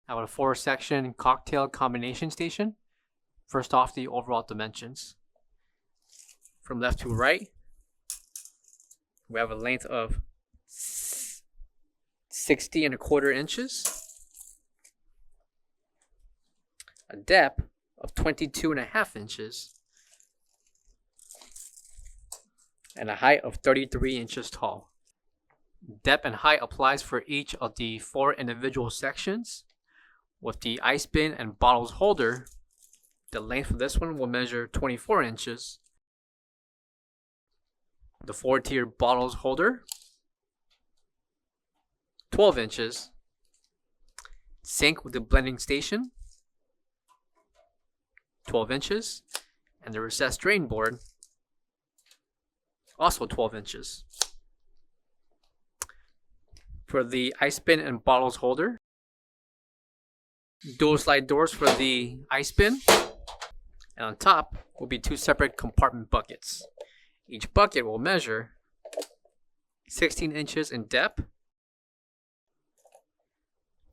I have a 4-section cocktail combination station. First off, the overall dimensions. From left to right, we have a length of 60¼ inches, a depth of 22½ inches, and a height of 33 inches tall. Depth and height applies for each of the 4 individual sections. With the ice bin and bottles holder, the length for this one will measure 24 inches. The 4-tier bottles holder, 12 inches. Sink with the blending station, 12 inches. And the recessed drain board, also 12 inches. For the ice bin and bottles holder, dual slide doors for the ice bin, and on top will be 2 separate compartment buckets. Each bucket will measure 16 inches in depth,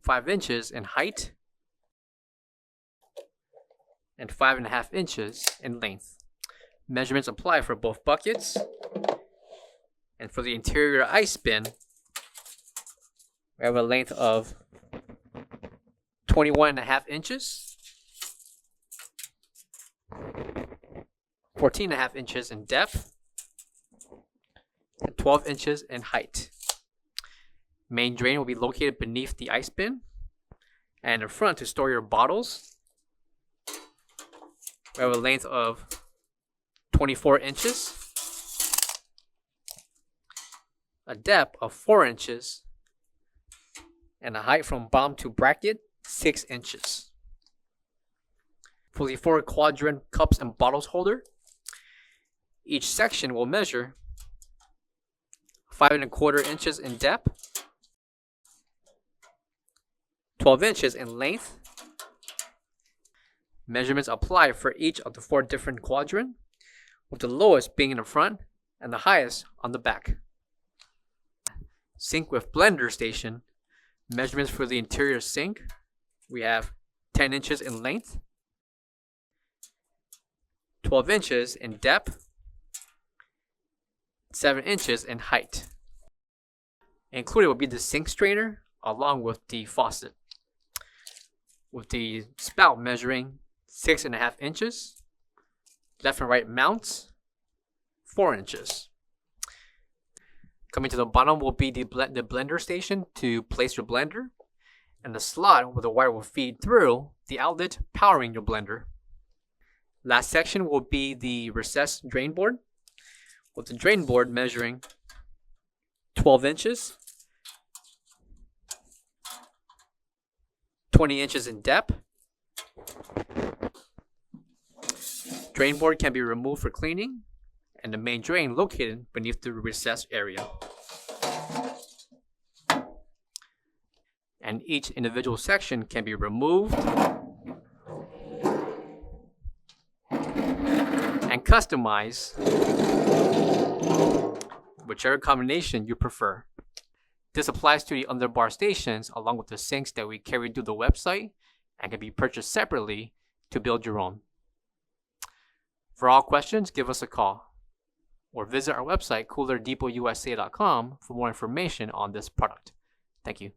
5 inches in height, and 5½ inches in length. Measurements apply for both buckets. And for the interior ice bin, we have a length of 21½ inches, 14½ inches in depth, and 12 inches in height. Main drain will be located beneath the ice bin, and in front to store your bottles, we have a length of 24 inches, a depth of 4 inches, and a height from bottom to bracket 6 inches. For the 4-quadrant cups and bottles holder, each section will measure 5¼ inches in depth, 12 inches in length. Measurements apply for each of the 4 different quadrants, with the lowest being in the front and the highest on the back. Sink with blender station. Measurements for the interior sink, we have 10 inches in length, 12 inches in depth, 7 inches in height. Included will be the sink strainer along with the faucet, with the spout measuring 6½ inches, left and right mounts 4 inches. Coming to the bottom will be the blender station to place your blender, and the slot where the wire will feed through the outlet powering your blender. Last section will be the recessed drain board, with the drain board measuring 12 inches, 20 inches in depth. Drain board can be removed for cleaning, and the main drain located beneath the recessed area. And each individual section can be removed and customized whichever combination you prefer. This applies to the underbar stations along with the sinks that we carry through the website and can be purchased separately to build your own. For all questions, give us a call or visit our website coolerdepotUSA.com for more information on this product. Thank you.